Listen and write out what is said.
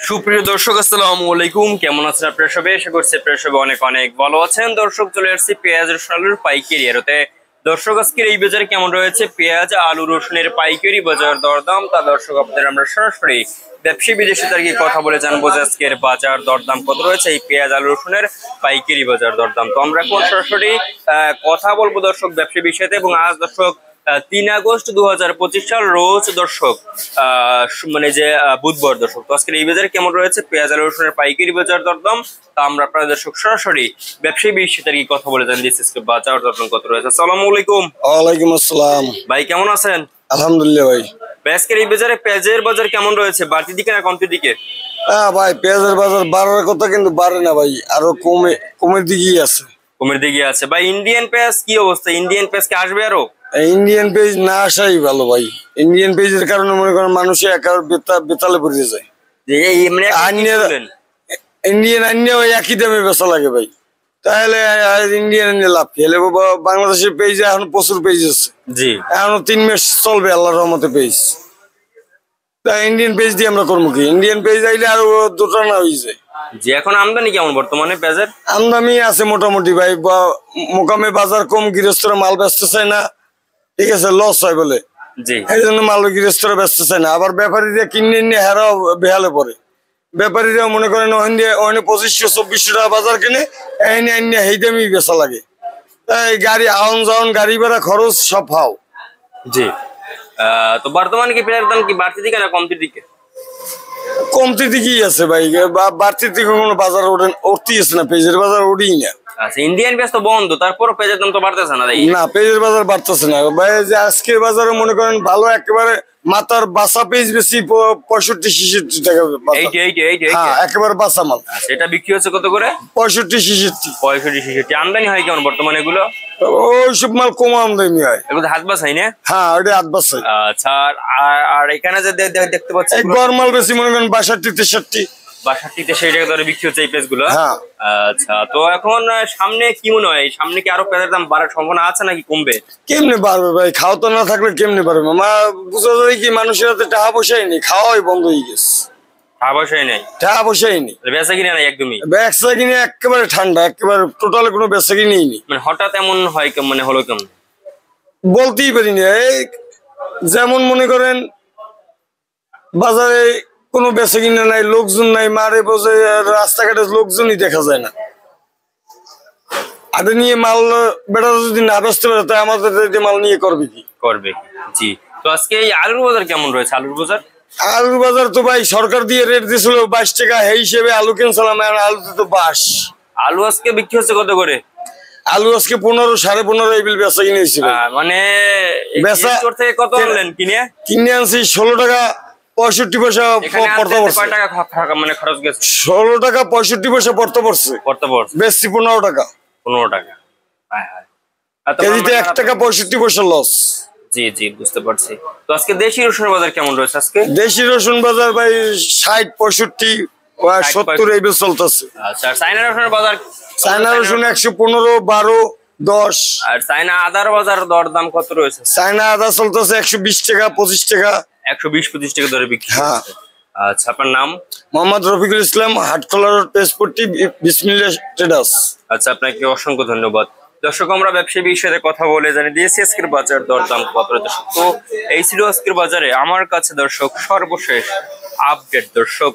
সুপ্রিয় দর্শক, আসসালামু আলাইকুম। কেমন আছেন আপনারা সবাই? আশা করছি আপনারা সবাই অনেক অনেক ভালো আছেন। দর্শক, চলে আসছি পেঁয়াজ রসুন আলুর পাইকারি আড়তে। দর্শক, আজকের এই বাজারে কেমন রয়েছে পেঁয়াজ আলু রসুনের পাইকারি বাজার দরদাম, তা দর্শক আপনাদের আমরা সরাসরি ব্যবসায়ী বিদেশি তার কথা বলে জানবো যে আজকের বাজার দরদাম কত রয়েছে এই পেঁয়াজ আলু রসুনের পাইকারি বাজার দরদাম। তো আমরা এখন সরাসরি কথা বলবো দর্শক ব্যবসায়ী বিষয়তে। এবং আজ দর্শক 3 আগস্ট 2025 সাল রোজ দর্শক মানে যে বুধবার দর্শক। তো আজকের এই বাজারে কেমন রয়েছে পেঁয়াজ আলু রসুনের পাইকারি বাজার দরদাম, তা আমরা আপনাদের দর্শক সরাসরি ব্যবসায়ী বিষয়ে তার কথা বলে জানি আজকে বাজার দরদাম কত রয়েছে। আসসালামু আলাইকুম। ওয়ালাইকুম আসসালাম। ভাই কেমন আছেন? আলহামদুলিল্লাহ ভাই। আজকের এই বাজারে পেঁয়াজের বাজার কেমন রয়েছে, বাড়তির দিকে না কমতির দিকে? হ্যাঁ ভাই, পেঁয়াজের বাজার বাড়ার কথা কিন্তু বাড়ে না ভাই, আরো কমের দিকেই আছে। কমের দিকে আছে ভাই। ইন্ডিয়ান পেঁয়াজ কি অবস্থা? ইন্ডিয়ান পেঁয়াজ কি আসবে আরো? ইন্ডিয়ান পেজ না আসাই ভালো ভাই। ইন্ডিয়ান পেজের কারণে মনে করেন মানুষে বেতালে পড়ে যায়। ইন্ডিয়ান আন্য ওই একই দামে বেচা লাগে ভাই, তাহলে ইন্ডিয়ান আনিয়ে লাভ কি? হলে বাংলাদেশের পেজে এখন প্রচুর পেজ আছে, জি এখনো 3 মাস চলবে আল্লাহর রহমতে পেজ। তা ইন্ডিয়ান পেজ দিয়ে আমরা করবো কি? ইন্ডিয়ান পেজ আইলে আরো দুটো না হয়ে যায়। জি, এখন আমদানি কেমন বর্তমানে পেঁয়াজের? আমদানি আছে মোটামুটি ভাই, মোকামে বাজার কম, গৃহস্থরা মাল বেচতে চায় না, ঠিক আছে, লস হয় বলে, জি এই জন্য মাল গৃহস্থরা বেচতে চায় না। আবার ব্যাপারীরা কিনে নিয়ে হেরাও বেহালে পড়ে। ব্যাপারীরা মনে করেন ওখানে 2500-2400 টাকা বাজার কিনে এনে এই দামই বেচা লাগে, তাই গাড়ি আউন যাওন গাড়ি ভাড়া খরচ সব হাও। জি, তো বর্তমানে কি পেঁয়াজের দাম কি বাড়তির দিকে না কমতির দিকে? কমতির দিকেই আছে ভাই, বাড়তির দিকে কোনো বাজার উঠতেই আছে না, পেঁয়াজের বাজার উঠেই না। আচ্ছা, ইন্ডিয়ান পেঁয়াজ তো বন্ধ, তারপরও পেঁয়াজের দাম তো বাড়তেছে না। না, পেঁয়াজের বাজার বাড়তেছে না ভাই। যে আজকের বাজারে মনে করেন ভালো একেবারে মাথার বাসা পেঁয়াজ বেশি 65-66 টাকা, একেবারে বাসা মাল। এটা বিক্রি হচ্ছে কত করে? 65-66। আমদানি হয় কেমন বর্তমানে এগুলো? ওইসব মাল কম আমদানি হয়, এগুলো হাত বাসাই না? হ্যাঁ, ওটা হাত বাসাই। আচ্ছা, আর এখানে যে দেখতে পাচ্ছি গড় মাল বেশি মনে করেন 62-63। 62-63 টাকা দরে বিক্রি হচ্ছে এই পেঁয়াজ গুলো। হ্যাঁ। আচ্ছা, তো এখন সামনে কি মনে হয়, সামনে কি আরো পেঁয়াজের দাম বাড়ার সম্ভাবনা আছে নাকি কমবে? কেমনে বাড়বে ভাই, খাওয়া তো না থাকলে কেমনে পারবে? বুঝা যায় কি, মানুষের হাতে টাকা পয়সাই নেই, খাওয়াই বন্ধ হয়ে গেছে। টাকা পয়সাই নেই? টাকা পয়সাই নেই, বেচা কিনে নাই একদমই। বেচা কিনে একেবারে ঠান্ডা, একেবারে টোটাল কোনো বেচা কিনেই নেই। মানে হঠাৎ এমন হয় মানে হলো কেমন বলতেই পারি না। এই যেমন মনে করেন বাজারে কোনো বেচা কিনে নাই, লোকজন নাই, মারে বসে রাস্তাঘাটে লোকজনই দেখা যায় না। আগে নিয়ে মাল বেটা যদি না বেচতে পারে, তাই আমাদের মাল নিয়ে করবে কি? জি, তো আজকে এই আলুর বাজার কেমন রয়েছে? আলুর আলুর বাজার তো ভাই সরকার দিয়ে রেট দিয়েছিল 22 টাকা, এই হিসেবে আলু কিনছিলাম, আলুতে তো 22। আলু আজকে বিক্রি হচ্ছে কত করে? আলু আজকে 15-15.5 এই বিল বেচা কিনেছি। মানে বেচা থেকে কত আনলেন? কিনে আনছি 16 টাকা 65 পয়সা পড়তে পড়ছে। কয় টাকা মানে খরচ গেছে? 16 টাকা 65 পয়সা পড়তে পড়ছে। বেশি 15 টাকা। 15 টাকা। কেজিতে 1 টাকা 65 পয়সা লস। জি, বুঝতে পারছি। তো আজকে দেশি রসুনের বাজার কেমন রয়েছে? আজকে দেশি রসুন বাজার ভাই 60-65-70 এই বেশ চলতেছে। আচ্ছা, আর চায়না রসুনের বাজার? চায়না রসুন 115-12-10। আর চায়না আদার বাজার দরদাম কত রয়েছে? চায়না আদা চলতেছে 120 টাকা 25 টাকা। 120-25 টাকা দরে বিক্রি। হ্যাঁ। আচ্ছা, আপনার নাম? মোহাম্মদ রফিকুল ইসলাম, হাটখোলা রোড, পেজপট্টি, বিসমিল্লাহ ট্রেডার্স। আচ্ছা, আপনাকে অসংখ্য ধন্যবাদ। দর্শক, আমরা ব্যবসায়ী বিষয়ে কথা বলে জানিয়ে দিয়েছি আজকের বাজার দরদাম কত। দর্শক, তো এই ছিল আজকের বাজারে আমার কাছে দর্শক সর্বশেষ আপডেট। দর্শক।